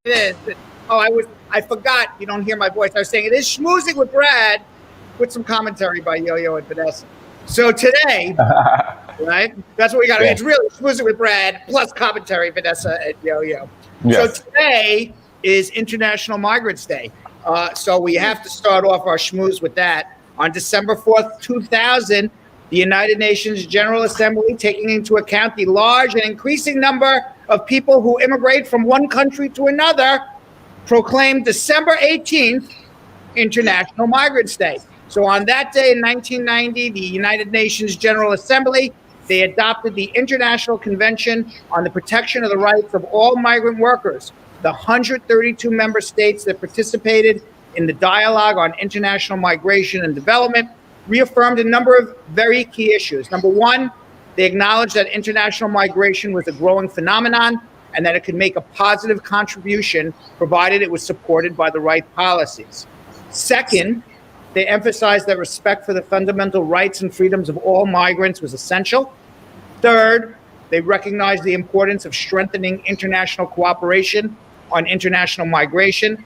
is. I forgot. You don't hear my voice. I was saying it is Schmoozing with Brad, with some commentary by Yo-Yo and Vanessa. So today, right? That's what we got. Yeah. It's really Schmoozing with Brad plus commentary, Vanessa and Yo-Yo. Yes. So today is International Migrants Day. So we have to start off our schmooze with that. On December 4th, 2000, the United Nations General Assembly, taking into account the large and increasing number of people who immigrate from one country to another, proclaimed December 18th International Migrants Day. So on that day in 1990, the United Nations General Assembly, they adopted the International Convention on the Protection of the Rights of All Migrant Workers. The 132 member states that participated in the dialogue on international migration and development reaffirmed a number of very key issues. Number one, they acknowledged that international migration was a growing phenomenon and that it could make a positive contribution provided it was supported by the right policies. Second, they emphasized that respect for the fundamental rights and freedoms of all migrants was essential. Third, they recognized the importance of strengthening international cooperation on international migration.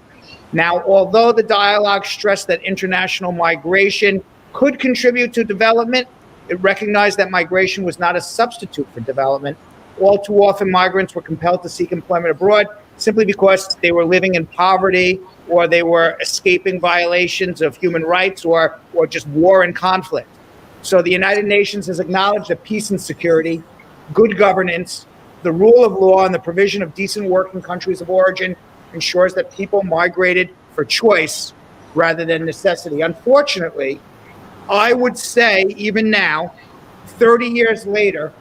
Now, although the dialogue stressed that international migration could contribute to development, it recognized that migration was not a substitute for development. All too often, migrants were compelled to seek employment abroad simply because they were living in poverty or they were escaping violations of human rights or just war and conflict. So the United Nations has acknowledged that peace and security, good governance, the rule of law, and the provision of decent work in countries of origin ensures that people migrated for choice rather than necessity. Unfortunately, I would say even now, 30 years later,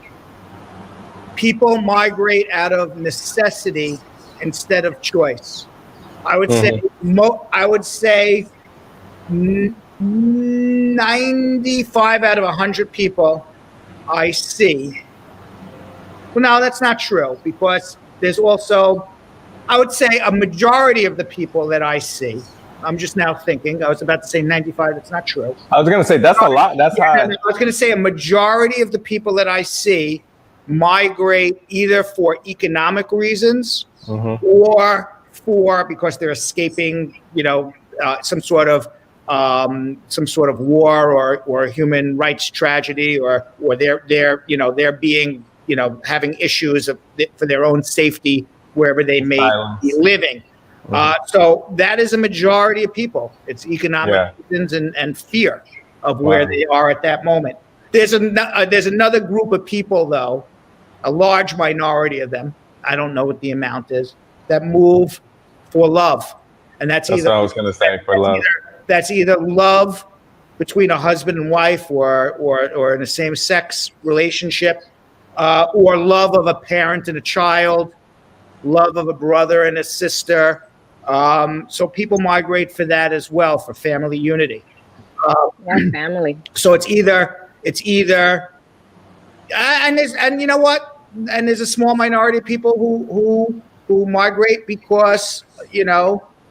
people migrate out of necessity instead of choice. I would say 95 out of 100 people I see. Well, no, that's not true, because there's also, I would say a majority of the people that I see, I'm just now thinking, I was about to say 95, it's not true. I was going to say, that's a lot. That's high. I was going to say a majority of the people that I see migrate either for economic reasons or because they're escaping, some sort of war or human rights tragedy, or they're being, having issues for their own safety wherever they may be living. So that is a majority of people. It's economic reasons and fear of where they are at that moment. There's another group of people, though, a large minority of them, I don't know what the amount is, that move for love. And that's either what I was going to say, for love. That's either love between a husband and wife or in a same-sex relationship, or love of a parent and a child, love of a brother and a sister. So people migrate for that as well, for family unity. Family. So it's either, and you know what? And there's a small minority of people who migrate because,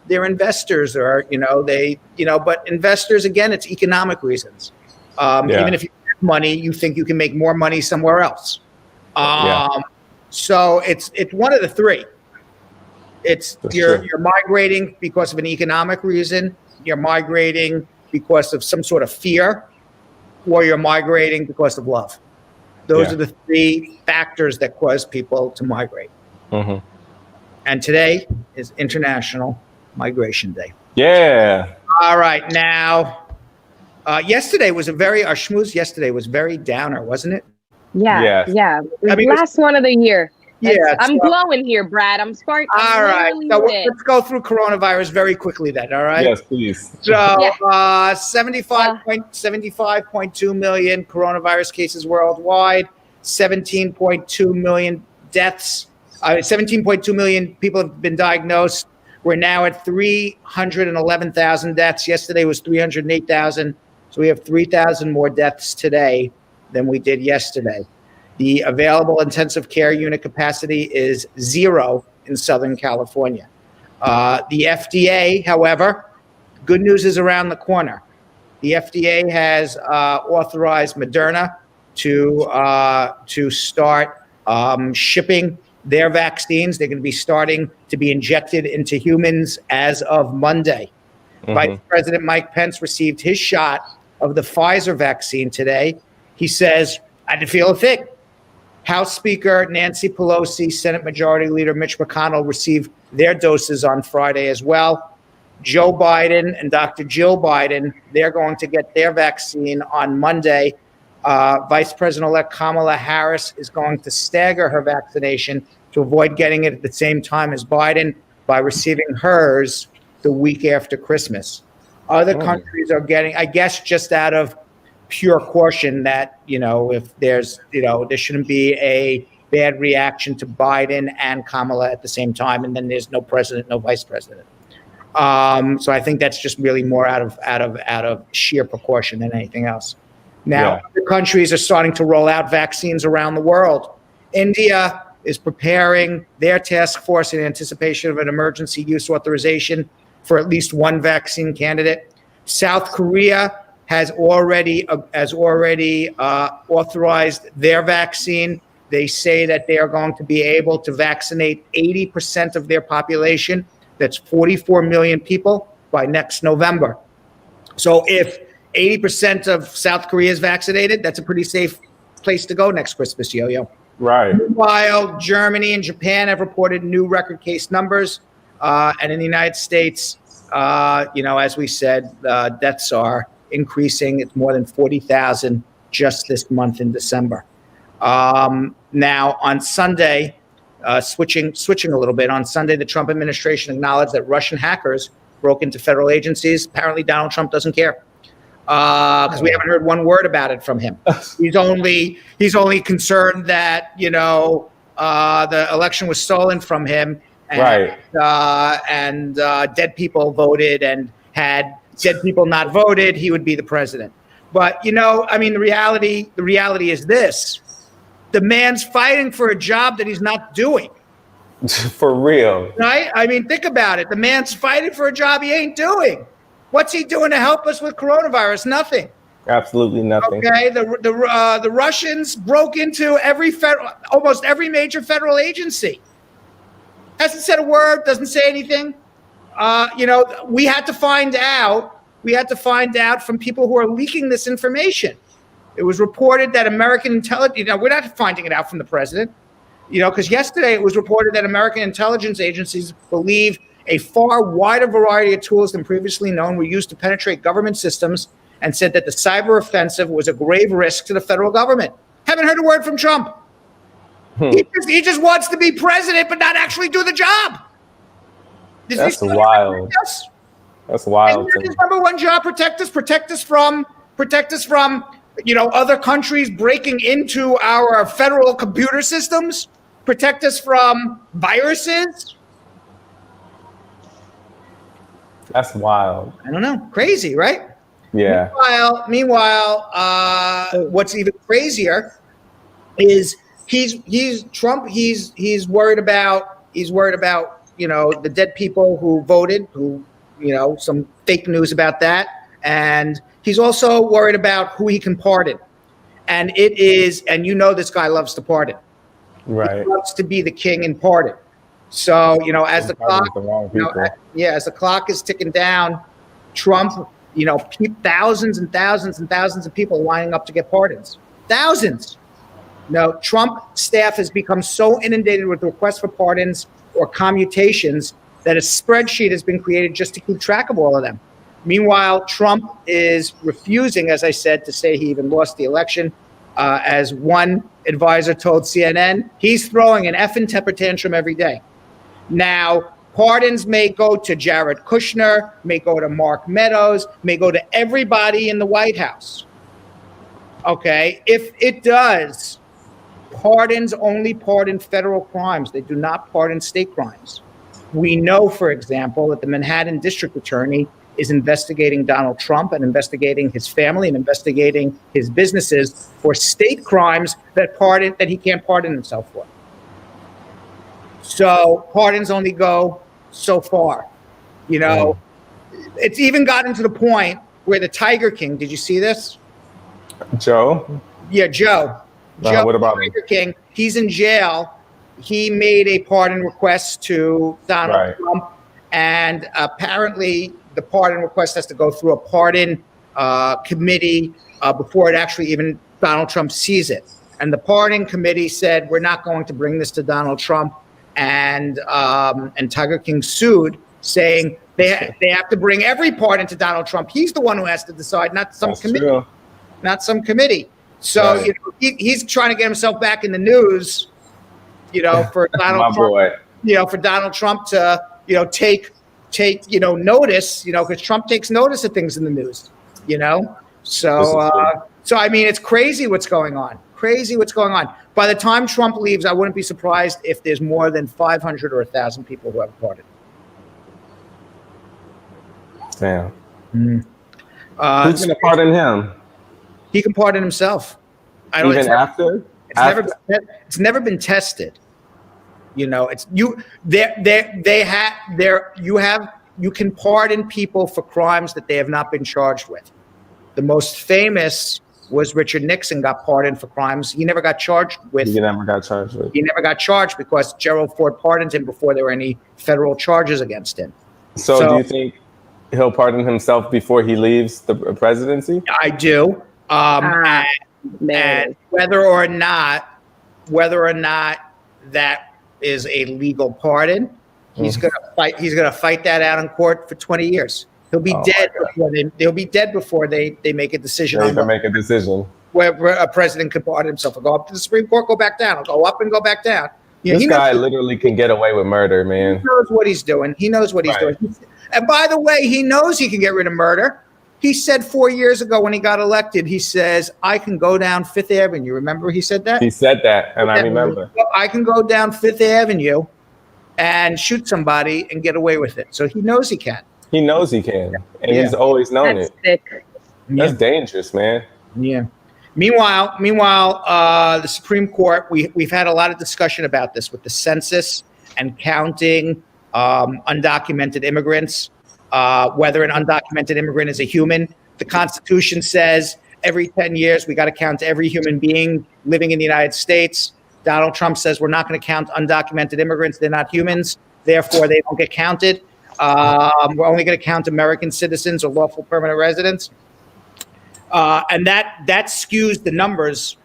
they're investors or, but investors, again, it's economic reasons. Even if you have money, you think you can make more money somewhere else. So it's one of the three. You're migrating because of an economic reason, you're migrating because of some sort of fear, or you're migrating because of love. Those are the three factors that cause people to migrate. And today is International Migration Day. Yeah. All right. Now, our schmooze yesterday was very downer, wasn't it? Yeah. Last one of the year. I'm glowing here, Brad. I'm sparking. All right. So let's go through coronavirus very quickly then. All right. Yes, please. So 75.2 million coronavirus cases worldwide, 17.2 million deaths. 17.2 million people have been diagnosed. We're now at 311,000 deaths. Yesterday was 308,000. So we have 3,000 more deaths today than we did yesterday. The available intensive care unit capacity is 0 in Southern California. The FDA, however, good news is around the corner. The FDA has authorized Moderna to start shipping their vaccines. They're going to be starting to be injected into humans as of Monday. Vice President Mike Pence received his shot of the Pfizer vaccine today. He says, I didn't feel a thing. House Speaker Nancy Pelosi, Senate Majority Leader Mitch McConnell received their doses on Friday as well. Joe Biden and Dr. Jill Biden, they're going to get their vaccine on Monday. Vice President-elect Kamala Harris is going to stagger her vaccination to avoid getting it at the same time as Biden by receiving hers the week after Christmas. Other countries are getting, I guess, just out of pure caution that, if there's, there shouldn't be a bad reaction to Biden and Kamala at the same time, and then there's no president, no vice president. So I think that's just really more out of sheer precaution than anything else. Now, other countries are starting to roll out vaccines around the world. India is preparing their task force in anticipation of an emergency use authorization for at least one vaccine candidate. South Korea has already authorized their vaccine. They say that they are going to be able to vaccinate 80% of their population. That's 44 million people by next November. So if 80% of South Korea is vaccinated, that's a pretty safe place to go next Christmas, Yo-Yo. Right. Meanwhile, Germany and Japan have reported new record case numbers. And in the United States, as we said, deaths are increasing. It's more than 40,000 just this month in December. Now, on Sunday, switching a little bit, on Sunday, the Trump administration acknowledged that Russian hackers broke into federal agencies. Apparently, Donald Trump doesn't care. Because we haven't heard one word about it from him. He's only concerned that the election was stolen from him, and, and dead people voted, and had dead people not voted, he would be the president. But the reality is this: the man's fighting for a job that he's not doing. For real, right? Think about it. The man's fighting for a job he ain't doing. What's he doing to help us with coronavirus? Nothing. Absolutely nothing. Okay, the Russians broke into almost every major federal agency. Hasn't said a word. Doesn't say anything. We had to find out. We had to find out from people who are leaking this information. It was reported that American intelligence. We're not finding it out from the president. Because yesterday it was reported that American intelligence agencies believe a far wider variety of tools than previously known were used to penetrate government systems, and said that the cyber offensive was a grave risk to the federal government. Haven't heard a word from Trump. He just wants to be president, but not actually do the job. That's wild. That's wild. And his number one job: protect us from other countries breaking into our federal computer systems, protect us from viruses. That's wild. I don't know. Crazy, right? Yeah. Meanwhile, what's even crazier is Trump. He's worried about the dead people who voted, some fake news about that, and he's also worried about who he can pardon. And this guy loves to pardon. Right. He loves to be the king in pardon. So, as the clock is ticking down, Trump, thousands and thousands and thousands of people lining up to get pardons. Thousands. Trump staff has become so inundated with requests for pardons or commutations that a spreadsheet has been created just to keep track of all of them. Meanwhile, Trump is refusing, as I said, to say he even lost the election. As one advisor told CNN, he's throwing an effing temper tantrum every day. Now, pardons may go to Jared Kushner, may go to Mark Meadows, may go to everybody in the White House. Okay, if it does, pardons only pardon federal crimes. They do not pardon state crimes. We know, for example, that the Manhattan District Attorney is investigating Donald Trump and investigating his family and investigating his businesses for state crimes that he can't pardon himself for. So pardons only go so far. It's even gotten to the point where the Tiger King, did you see this? Joe? Yeah, Joe. Joe, what about Tiger King, he's in jail. he made a pardon request to Donald Trump, and apparently the pardon request has to go through a pardon committee before it actually even Donald Trump sees it. And the pardon committee said, we're not going to bring this to Donald Trump. And Tiger King sued, saying they have to bring every pardon to Donald Trump. He's the one who has to decide, not some committee. True. Not some committee. So he's trying to get himself back in the news, for Donald Trump, for Donald Trump to, take notice, because Trump takes notice of things in the news, So I mean, it's crazy what's going on. Crazy what's going on. By the time Trump leaves, I wouldn't be surprised if there's more than 500 or 1,000 people who have pardoned. Damn. Who's going to pardon him? He can pardon himself. Even after? It's never been tested. You can pardon people for crimes that they have not been charged with. The most famous was Richard Nixon got pardoned for crimes he never got charged with. He never got charged because Gerald Ford pardoned him before there were any federal charges against him. So do you think he'll pardon himself before he leaves the presidency? I do. And whether or not that is a legal pardon, he's gonna fight that out in court for 20 years. He'll be dead before they make a decision. Where a president can pardon himself. He'll go up to the Supreme Court, go back down. He'll go up and go back down. This guy literally can get away with murder, man. He knows what he's doing. doing. And by the way, he knows he can get rid of murder. He said 4 years ago when he got elected, he says, I can go down Fifth Avenue. Remember he said that? He said that, and I remember. I can go down Fifth Avenue and shoot somebody and get away with it. So he knows he can. He knows he can, and he's always known it. Sick. That's dangerous, man. Yeah. Meanwhile, the Supreme Court, we've had a lot of discussion about this with the census and counting undocumented immigrants, whether an undocumented immigrant is a human. The Constitution says every 10 years we got to count every human being living in the United States. Donald Trump says we're not going to count undocumented immigrants. They're not humans. Therefore, they don't get counted. We're only going to count American citizens or lawful permanent residents. And that skews the numbers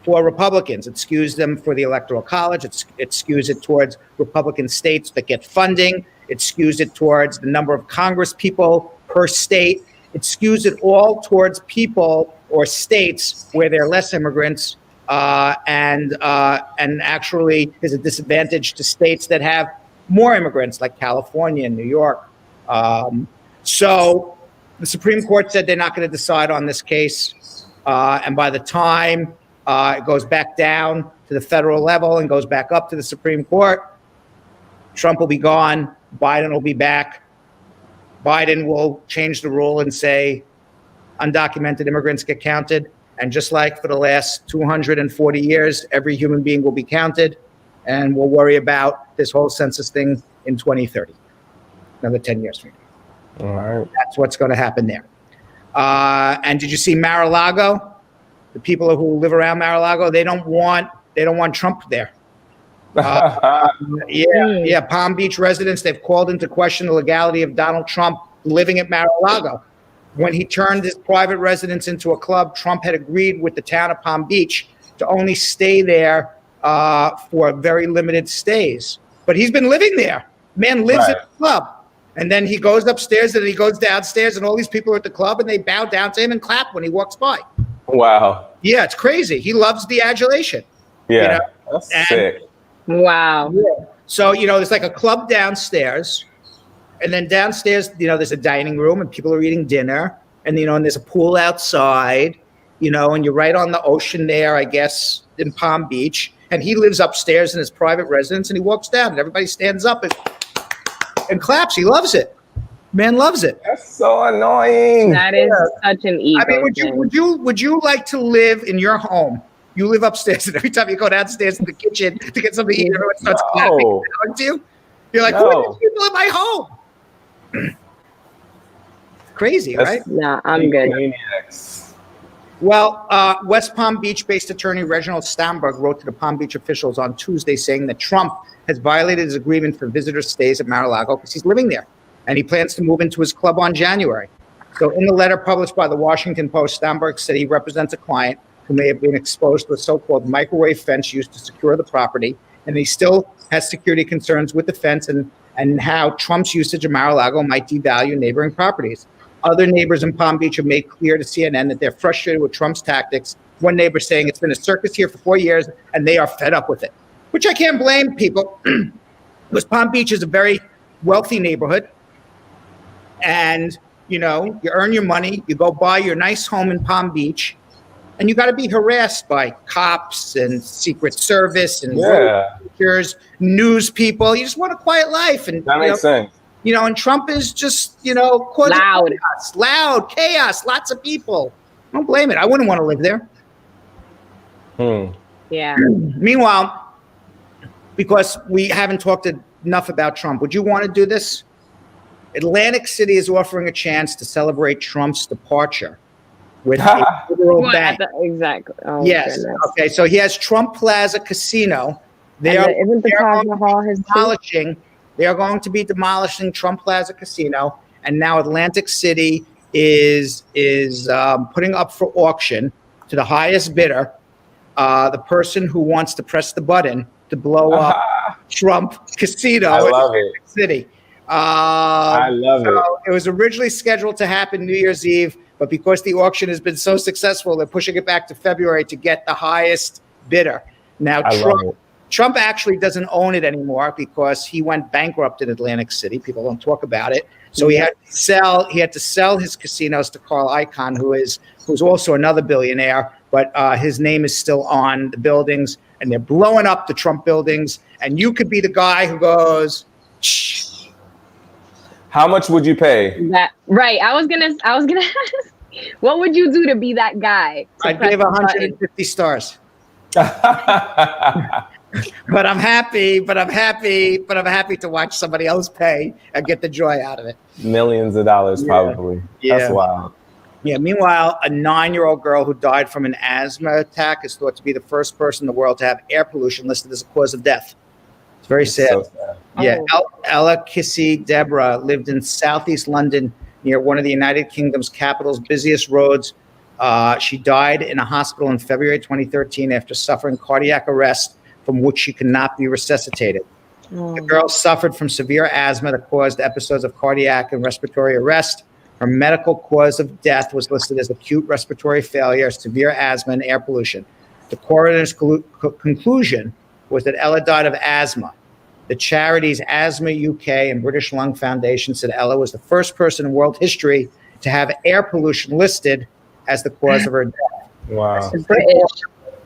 for Republicans. It skews them for the Electoral College. It skews it towards Republican states that get funding. It skews it towards the number of Congress people per state. It skews it all towards people or states where there are less immigrants. And actually there's a disadvantage to states that have more immigrants like California and New York. So the Supreme Court said they're not going to decide on this case. And by the time it goes back down to the federal level and goes back up to the Supreme Court, Trump will be gone. Biden will be back. Biden will change the rule and say undocumented immigrants get counted. And just like for the last 240 years, every human being will be counted. And we'll worry about this whole census thing in 2030, another 10 years from now. All right. That's what's going to happen there. And did you see Mar-a-Lago? The people who live around Mar-a-Lago, they don't want Trump there. Palm Beach residents, they've called into question the legality of Donald Trump living at Mar-a-Lago. When he turned his private residence into a club, Trump had agreed with the town of Palm Beach to only stay there for very limited stays. But he's been living there. Man lives at the club. And then he goes upstairs and he goes downstairs and all these people are at the club and they bow down to him and clap when he walks by. Wow. Yeah, it's crazy. He loves the adulation. Yeah, that's sick. Wow. Yeah. So, there's like a club downstairs. And then downstairs, there's a dining room and people are eating dinner. And, and there's a pool outside, and you're right on the ocean there, I guess, in Palm Beach. And he lives upstairs in his private residence and he walks down and everybody stands up and claps. He loves it. Man loves it. That's so annoying. That is such an ego. I mean, would you like to live in your home? You live upstairs and every time you go downstairs to the kitchen to get something to eat, everyone starts clapping to you. You're like, who are these people in my home? Crazy, right? No, I'm good. Well, West Palm Beach-based attorney Reginald Stamberg wrote to the Palm Beach officials on Tuesday saying that Trump has violated his agreement for visitor stays at Mar-a-Lago because he's living there, and he plans to move into his club on January. So in the letter published by the Washington Post, Stamberg said he represents a client who may have been exposed to a so-called microwave fence used to secure the property, and he still has security concerns with the fence and how Trump's usage of Mar-a-Lago might devalue neighboring properties. Other neighbors in Palm Beach have made clear to CNN that they're frustrated with Trump's tactics. One neighbor saying it's been a circus here for 4 years and they are fed up with it, which I can't blame people because Palm Beach is a very wealthy neighborhood. And, you know, you earn your money, you go buy your nice home in Palm Beach, and you got to be harassed by cops and Secret Service and news people. You just want a quiet life. And that makes sense. You know, and Trump is just, you know, loud chaos, lots of people. Don't blame it. I wouldn't want to live there. Yeah. Meanwhile, because we haven't talked enough about Trump, would you want to do this? Atlantic City is offering a chance to celebrate Trump's departure with a federal bank. Exactly. Oh, yes. Goodness. Okay. So he has Trump Plaza Casino. They are going to be demolishing Trump Plaza Casino, and now Atlantic City is putting up for auction to the highest bidder, the person who wants to press the button to blow up Trump Casino in Atlantic City. I love it. It was originally scheduled to happen New Year's Eve, but because the auction has been so successful, they're pushing it back to February to get the highest bidder. Now, Trump actually doesn't own it anymore because he went bankrupt in Atlantic City. People don't talk about it. So he had to sell his casinos to Carl Icahn, who's also another billionaire, but his name is still on the buildings, and they're blowing up the Trump buildings. And you could be the guy who goes, shh. How much would you pay? Right. I was gonna ask, what would you do to be that guy? I'd give 150 stars. But I'm happy to watch somebody else pay and get the joy out of it. Millions of dollars, probably. Yeah. That's wild. Yeah. Meanwhile, a 9-year-old girl who died from an asthma attack is thought to be the first person in the world to have air pollution listed as a cause of death. It's very sad. So sad. Yeah. Ella Kissy Deborah lived in southeast London near one of the United Kingdom's capital's busiest roads. She died in a hospital in February 2013 after suffering cardiac arrest from which she could not be resuscitated. The girl suffered from severe asthma that caused episodes of cardiac and respiratory arrest. Her medical cause of death was listed as acute respiratory failure, severe asthma, and air pollution. The coroner's conclusion was that Ella died of asthma. The charities Asthma UK and British Lung Foundation said Ella was the first person in world history to have air pollution listed as the cause of her death. Wow.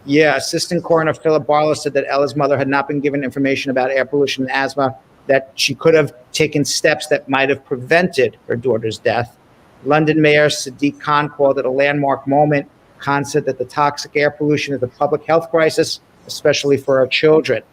Yeah, Assistant Coroner Philip Barlow said that Ella's mother had not been given information about air pollution and asthma, that she could have taken steps that might have prevented her daughter's death. London Mayor Sadiq Khan called it a landmark moment. Khan said that the toxic air pollution is a public health crisis, especially for our children.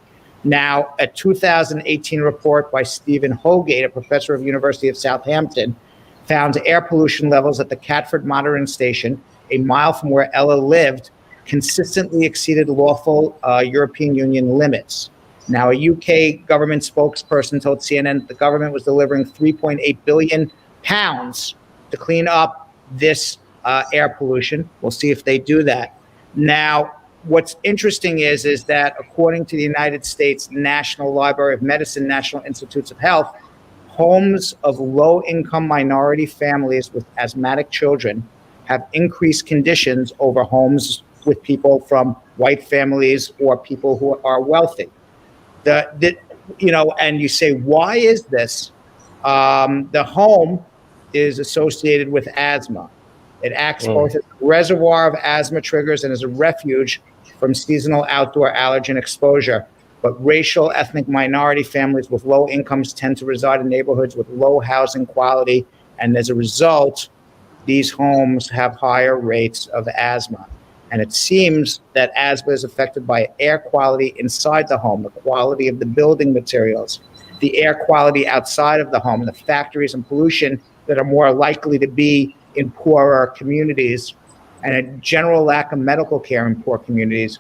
Now, a 2018 report by Stephen Holgate, a professor of University of Southampton, found air pollution levels at the Catford Monitoring Station, a mile from where Ella lived, consistently exceeded lawful European Union limits. Now, a UK government spokesperson told CNN that the government was delivering £3.8 billion to clean up this air pollution. We'll see if they do that. Now, what's interesting is that according to the United States National Library of Medicine, National Institutes of Health, homes of low-income minority families with asthmatic children have increased conditions over homes with people from white families or people who are wealthy. And you say, why is this? The home is associated with asthma. It acts both as a reservoir of asthma triggers and as a refuge from seasonal outdoor allergen exposure. But racial, ethnic minority families with low incomes tend to reside in neighborhoods with low housing quality. And as a result, these homes have higher rates of asthma. And it seems that asthma is affected by air quality inside the home, the quality of the building materials, the air quality outside of the home, the factories and pollution that are more likely to be in poorer communities. and a general lack of medical care in poor communities.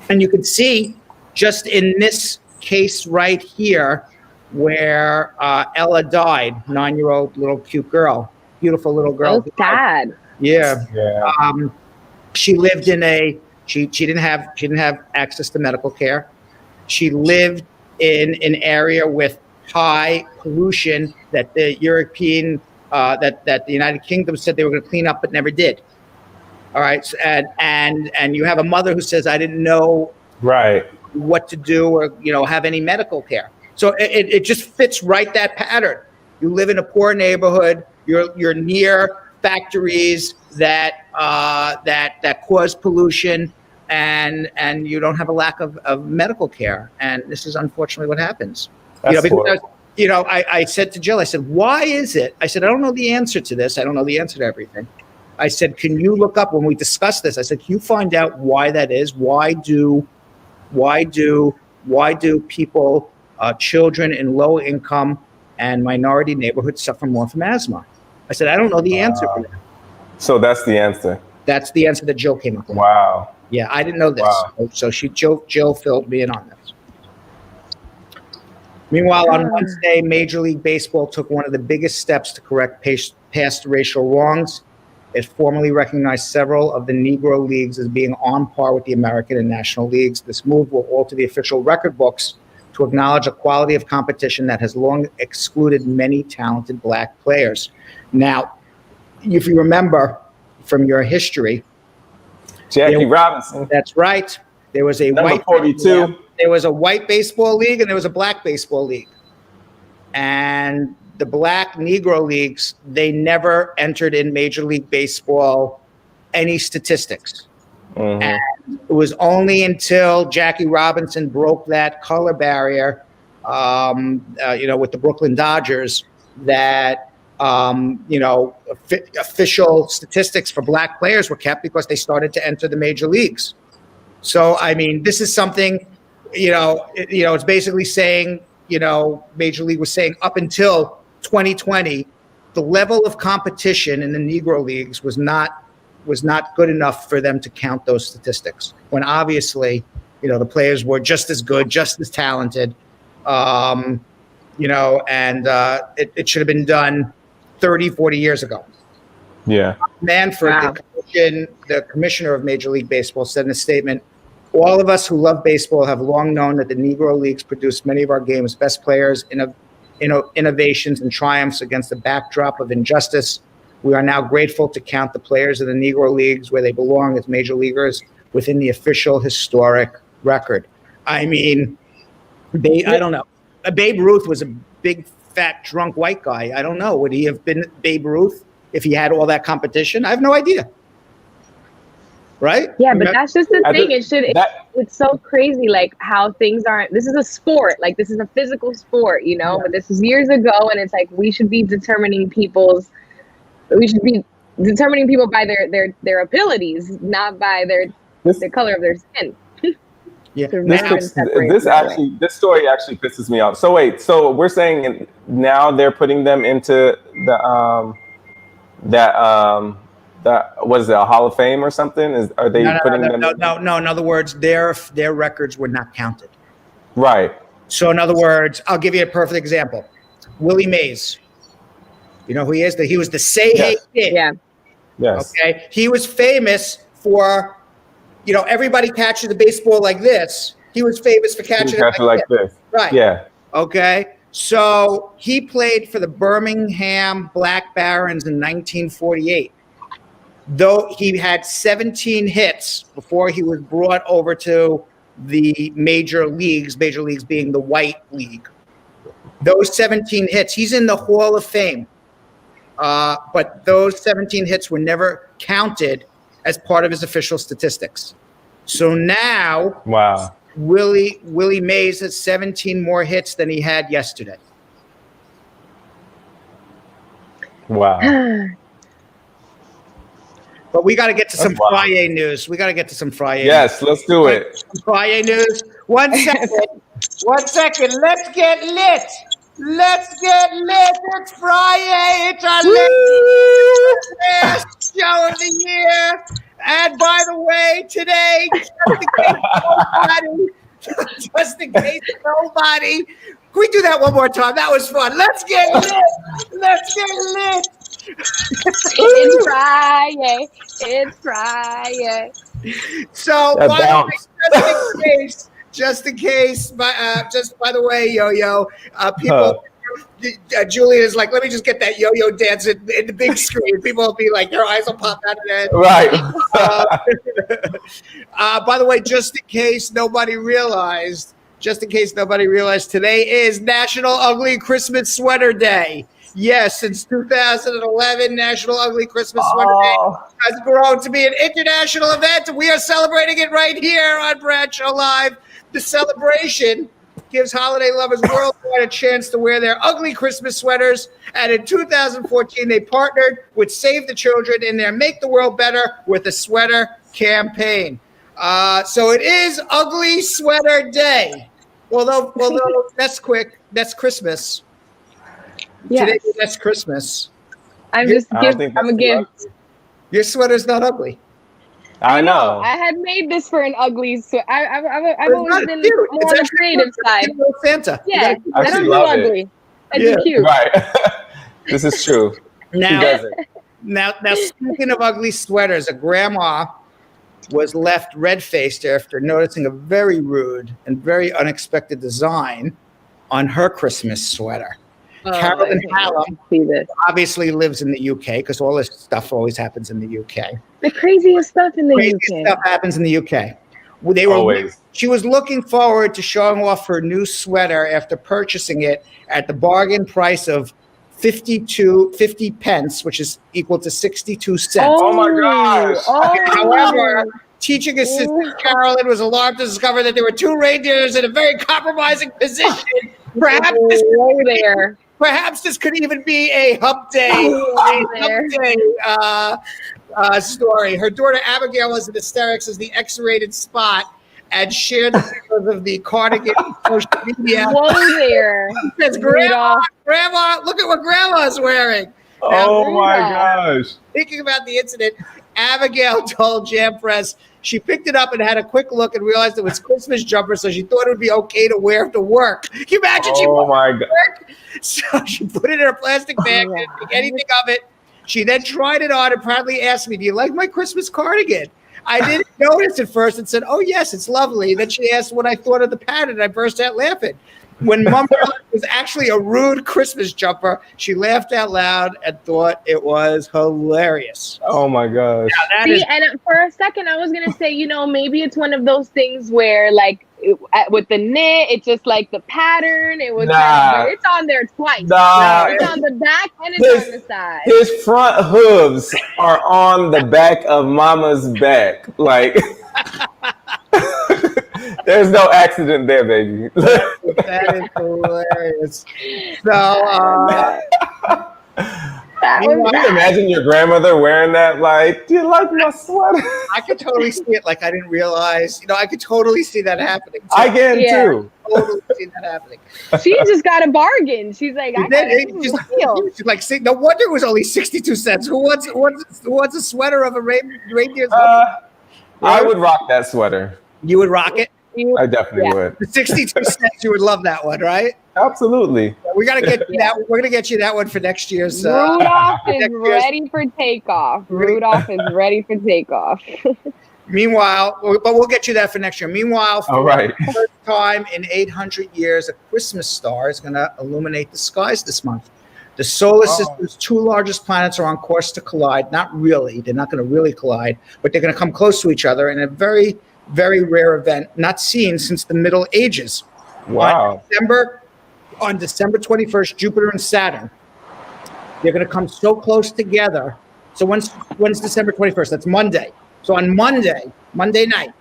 And you can see just in this case right here, where Ella died, 9-year-old little cute girl, beautiful little girl. So sad. Yeah. Yeah. She lived in she didn't have access to medical care. She lived in an area with high pollution that the European that the United Kingdom said they were going to clean up, but never did. All right, so, and you have a mother who says, I didn't know what to do or have any medical care. So it just fits right that pattern. You live in a poor neighborhood. You're near factories that cause pollution, and you don't have a lack of medical care. And this is unfortunately what happens. Because I said to Jill, I said, why is it? I said, I don't know the answer to this. I don't know the answer to everything. I said, can you look up when we discuss this? I said, can you find out why that is? Why do people, children in low income and minority neighborhoods suffer more from asthma? I said, I don't know the answer for that. So that's the answer. That's the answer that Jill came up with. Wow. Yeah, I didn't know this. Wow. So Jill filled me in on this. Meanwhile, on Wednesday, Major League Baseball took one of the biggest steps to correct past racial wrongs. It formally recognized several of the Negro leagues as being on par with the American and National leagues. This move will alter the official record books to acknowledge a quality of competition that has long excluded many talented black players. Now, if you remember from your history, Jackie Robinson. That's right. There was a number 42. There was a white baseball league and there was a black baseball league. And the black Negro leagues, they never entered in Major League Baseball any statistics. Mm-hmm. And it was only until Jackie Robinson broke that color barrier, with the Brooklyn Dodgers, that official statistics for black players were kept because they started to enter the major leagues. So, I mean, this is something, it's basically saying, Major League was saying up until 2020, the level of competition in the Negro leagues was not good enough for them to count those statistics. When obviously, the players were just as good, just as talented, and it should have been done 30, 40 years ago. Yeah. Manfred, wow. The commissioner of Major League Baseball, said in a statement, all of us who love baseball have long known that the Negro leagues produce many of our game's best players, innovations and triumphs against the backdrop of injustice. We are now grateful to count the players of the Negro leagues where they belong as major leaguers within the official historic record. I mean, I don't know. Babe Ruth was a big, fat, drunk white guy. I don't know. Would he have been Babe Ruth if he had all that competition? I have no idea. Right? Yeah, but that's just the thing. It's so crazy, like how things aren't. This is a sport. Like this is a physical sport, Yeah. But this is years ago, and it's like we should be determining people by their abilities, not by the color of their skin. Yeah. This story actually pisses me off. So wait, so we're saying now they're putting them into what is it, a Hall of Fame or something? Are they putting them? No. In other words, their records were not counted. Right. So in other words, I'll give you a perfect example. Willie Mays. You know who he is? He was the Say Hey Kid. Yeah. Yes. Okay. He was famous for, everybody catches the baseball like this. He was famous for catching it like this. Right. Yeah. Okay. So he played for the Birmingham Black Barons in 1948. Though he had 17 hits before he was brought over to the major leagues being the white league. Those 17 hits, he's in the Hall of Fame. But those 17 hits were never counted as part of his official statistics. So now, wow, Willie Mays has 17 more hits than he had yesterday. Wow. But we got to get to some Friday news. Yes, let's do it. Friday news. 1 second. 1 second. Let's get lit. It's Friday. It's our last show of the year. And by the way, today, just in case nobody, can we do that one more time? That was fun. Let's get lit. Let's get lit. It's Friday. It's Friday. So, just in case, by the way, Yo-Yo, people, Julian is like, let me just get that Yo-Yo dance in the big screen. People will be like, their eyes will pop out of their head. Right. By the way, just in case nobody realized, today is National Ugly Christmas Sweater Day. Yes, since 2011, National Ugly Christmas Sweater Day has grown to be an international event, and we are celebrating it right here on Bradshaw Live. The celebration gives holiday lovers worldwide a chance to wear their ugly Christmas sweaters, and in 2014, they partnered with Save the Children in their Make the World Better with a Sweater campaign. So it is Ugly Sweater Day. Although that's quick, that's Christmas. Yes. Today, that's Christmas. I'm a gift. Your sweater's not ugly. I know. I had made this for an ugly sweater. I've always been more on the creative side. Santa. Yeah, I don't do ugly. I do cute. Right. This is true. Now, speaking of ugly sweaters, a grandma was left red-faced after noticing a very rude and very unexpected design on her Christmas sweater. Carolyn Hallam obviously lives in the UK because all this stuff always happens in the UK. The craziest stuff in the UK. Stuff happens in the UK. She was looking forward to showing off her new sweater after purchasing it at the bargain price of 50 pence, which is equal to 62 cents. Oh my gosh. However, teaching assistant Carolyn was alarmed to discover that there were two reindeers in a very compromising position. Perhaps this could even be a hump day, story. Her daughter Abigail was in hysterics as the X-rated spot and shared the pictures of the cardigan on social media. Whoa there. She says, Grandma, look at what Grandma's wearing. Oh my gosh. Thinking about the incident, Abigail told Jam Press she picked it up and had a quick look and realized it was Christmas jumper, so she thought it would be okay to wear to work. Can you imagine? So she put it in a plastic bag, didn't think anything of it. She then tried it on and proudly asked me, do you like my Christmas cardigan? I didn't notice at first and said, oh, yes, it's lovely. Then she asked what I thought of the pattern, and I burst out laughing. When Mom realized it was actually a rude Christmas jumper, she laughed out loud and thought it was hilarious. Oh, my gosh. And for a second, I was going to say, maybe it's one of those things where, like, with the knit, it's just like the pattern. It was it's on there twice. It's on the back and it's on the side. His front hooves are on the back of Mama's back. Like, there's no accident there, baby. That is hilarious. So, can you imagine your grandmother wearing that? Like, do you like my sweater? I could totally see it. Like, I didn't realize. I could totally see that happening. Too. I can too. Totally see that happening. She just got a bargain. She's like, she's like, no wonder it was only 62 cents. Who wants a sweater of a reindeer's? I would rock that sweater. You would rock it? I definitely would. The 62 cents, you would love that one, right? Absolutely. We're gonna get you that. We're gonna get you that one for next year's. Rudolph is ready for takeoff. Rudolph is ready for takeoff. Meanwhile, but we'll get you that for next year. Meanwhile, for the first time in 800 years, a Christmas star is gonna illuminate the skies this month. The solar system's two largest planets are on course to collide. Not really. They're not going to really collide, but they're going to come close to each other in a very, very rare event, not seen since the Middle Ages. Wow. On December 21st, Jupiter and Saturn, they're going to come so close together. So when's December 21st? That's Monday. So on Monday night,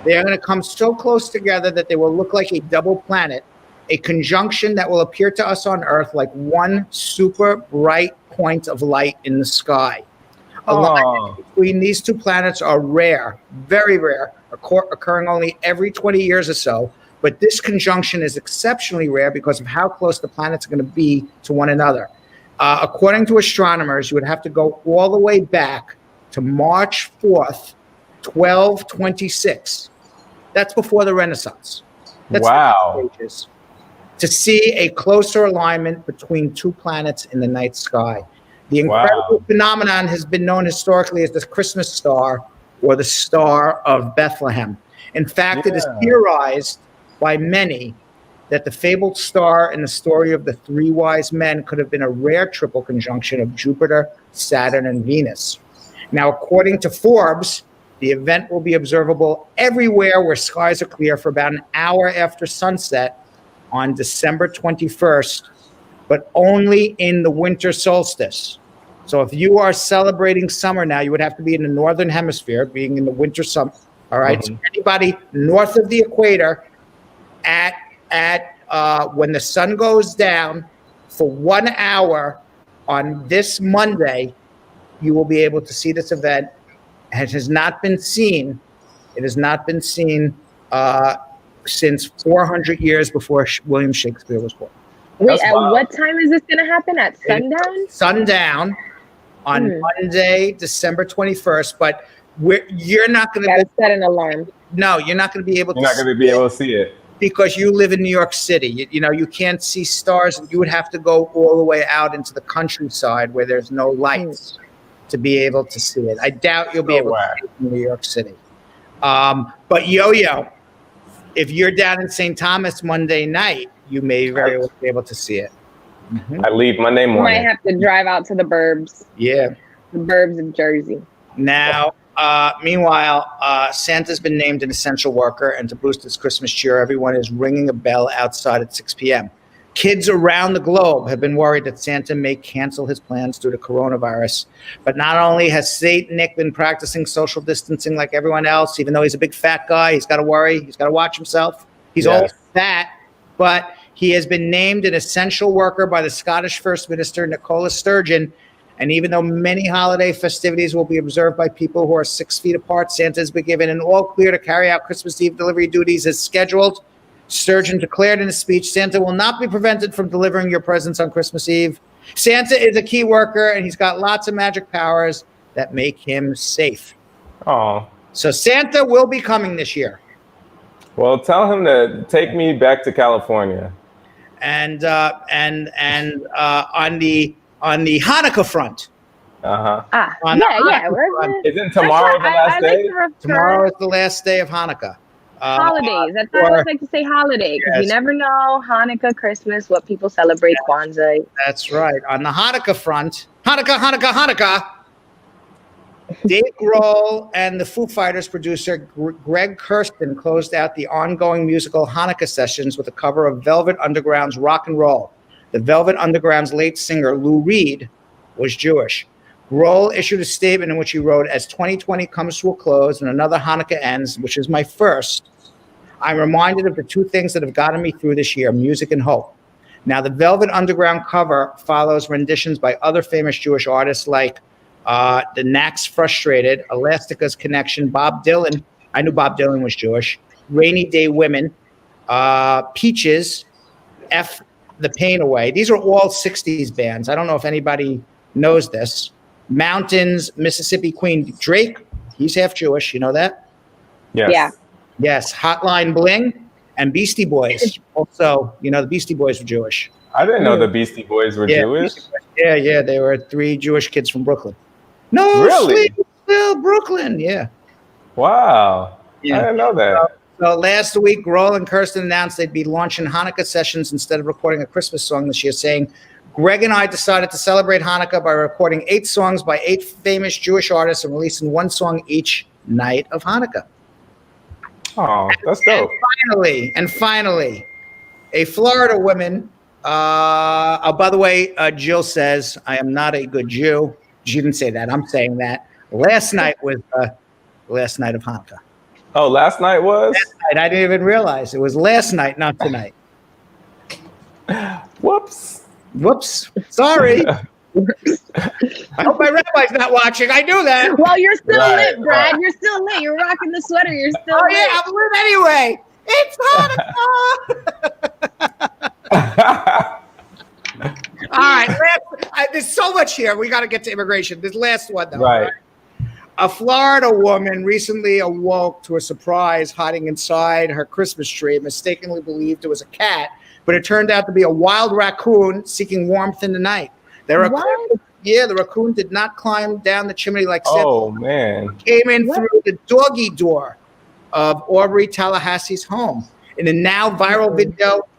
they are going to come so close together that they will look like a double planet, a conjunction that will appear to us on Earth like one super bright point of light in the sky. Alignments between these two planets are rare, very rare, occurring only every 20 years or so. But this conjunction is exceptionally rare because of how close the planets are going to be to one another. According to astronomers, you would have to go all the way back to March 4th, 1226. That's before the Renaissance. That's wow. To see a closer alignment between two planets in the night sky. The incredible phenomenon has been known historically as the Christmas star or the Star of Bethlehem. In fact, it is theorized by many that the fabled star in the story of the three wise men could have been a rare triple conjunction of Jupiter, Saturn, and Venus. Now, according to Forbes, the event will be observable everywhere where skies are clear for about an hour after sunset on December 21st, but only in the winter solstice. So if you are celebrating summer now, you would have to be in the northern hemisphere, being in the winter summer. All right. So anybody north of the equator when the sun goes down for 1 hour on this Monday, you will be able to see this event. It has not been seen. It has not been seen since 400 years before William Shakespeare was born. Wait, at what time is this going to happen? At sundown? Sundown on Monday, December 21st. But you're not going to set an alarm. No, you're not going to be able to. You're not going to be able to see it because you live in New York City. You can't see stars. You would have to go all the way out into the countryside where there's no lights to be able to see it. I doubt you'll be able to see it in New York City. But Yo-Yo, if you're down in St. Thomas Monday night, you may very well be able to see it. I leave Monday morning. You might have to drive out to the burbs. Yeah. The burbs of Jersey. Now, meanwhile, Santa's been named an essential worker, and to boost its Christmas cheer, everyone is ringing a bell outside at 6 p.m. Kids around the globe have been worried that Santa may cancel his plans due to coronavirus. But not only has Saint Nick been practicing social distancing like everyone else, even though he's a big fat guy, he's got to worry, he's got to watch himself. He's always fat, but he has been named an essential worker by the Scottish First Minister, Nicola Sturgeon. And even though many holiday festivities will be observed by people who are 6 feet apart, Santa has been given an all clear to carry out Christmas Eve delivery duties as scheduled. Sturgeon declared in a speech, Santa will not be prevented from delivering your presents on Christmas Eve. Santa is a key worker, and he's got lots of magic powers that make him safe. Oh. So Santa will be coming this year. Well, tell him to take me back to California. And on the Hannukah front. Isn't tomorrow the last day? Tomorrow is the last day of Hanukkah. Holidays. That's why I always like to say holiday, because you never know Hanukkah, Christmas, what people celebrate, Kwanzaa. That's right. On the Hanukkah front, Hanukkah. Dave Grohl and the Foo Fighters producer Greg Kurstin closed out the ongoing musical Hannukah Sessions with a cover of Velvet Underground's Rock and Roll. The Velvet Underground's late singer Lou Reed was Jewish. Grohl issued a statement in which he wrote, as 2020 comes to a close and another Hanukkah ends, which is my first, I'm reminded of the two things that have gotten me through this year, music and hope. Now, the Velvet Underground cover follows renditions by other famous Jewish artists like the Knack's Frustrated, Elastica's Connection, Bob Dylan. I knew Bob Dylan was Jewish. Rainy Day Women, Peaches, F the Pain Away. These are all 60s bands. I don't know if anybody knows this. Mountains, Mississippi Queen. Drake, he's half Jewish. You know that? Yes. Yeah. Yes. Hotline Bling and Beastie Boys. Also, the Beastie Boys were Jewish. I didn't know the Beastie Boys were Jewish. Yeah. They were 3 Jewish kids from Brooklyn. No, really? Still Brooklyn. Yeah. Wow. Yeah. I didn't know that. So last week, Grohl and Kurstin announced they'd be launching Hannukah Sessions instead of recording a Christmas song this year, saying, Greg and I decided to celebrate Hanukkah by recording 8 songs by 8 famous Jewish artists and releasing 1 song each night of Hanukkah. Oh, that's dope. And finally, a Florida woman, by the way, Jill says, I am not a good Jew. She didn't say that. I'm saying that. Last night was last night of Hanukkah. Oh, last night was? Last night. I didn't even realize. It was last night, not tonight. Whoops. Sorry. I hope my rabbi's not watching. I knew that. Well, you're still lit, Brad. You're still lit. You're rocking the sweater. You're still lit. Yeah, I'm lit anyway. It's Hanukkah. All right. There's so much here. We got to get to immigration. This last one, though. Right. A Florida woman recently awoke to a surprise hiding inside her Christmas tree and mistakenly believed it was a cat, but it turned out to be a wild raccoon seeking warmth in the night. The raccoon did not climb down the chimney like Santa. Oh, man. Came in through the doggy door of Aubrey Tallahassee's home. In a now viral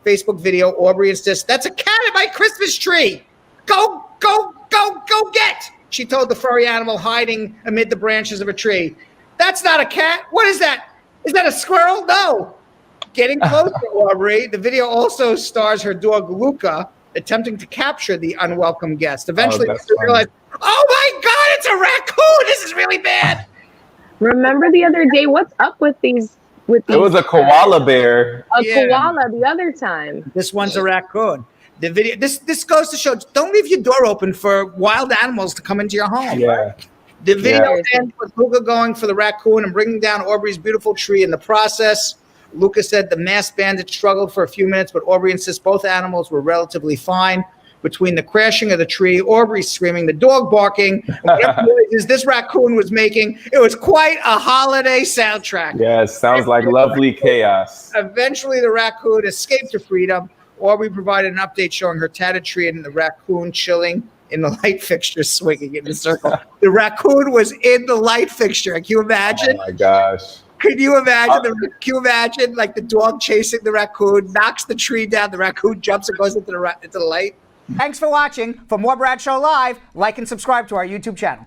Facebook video, Aubrey insists, "That's a cat in my Christmas tree. Go get!" She told the furry animal hiding amid the branches of a tree. "That's not a cat. What is that? Is that a squirrel? No." Getting closer, Aubrey. The video also stars her dog, Luca, attempting to capture the unwelcome guest. Eventually, they realized, "Oh my God, it's a raccoon. This is really bad." Remember the other day, what's up with these? It was a koala bear. Koala the other time. This one's a raccoon. The video. This goes to show: don't leave your door open for wild animals to come into your home. Yeah. The video ends with Luca going for the raccoon and bringing down Aubrey's beautiful tree in the process. Luca said the masked bandit struggled for a few minutes, but Aubrey insists both animals were relatively fine. Between the crashing of the tree, Aubrey screaming, the dog barking, whatever noises this raccoon was making, it was quite a holiday soundtrack. Yes, sounds like lovely chaos. Eventually, the raccoon escaped to freedom. Aubrey provided an update showing her tattered tree and the raccoon chilling in the light fixture, swinging in the circle. The raccoon was in the light fixture. Can you imagine? Oh my gosh. Can you imagine? Can you imagine like the dog chasing the raccoon, knocks the tree down, the raccoon jumps and goes into the light? Thanks for watching. For more Bradshaw Live, like and subscribe to our YouTube channel.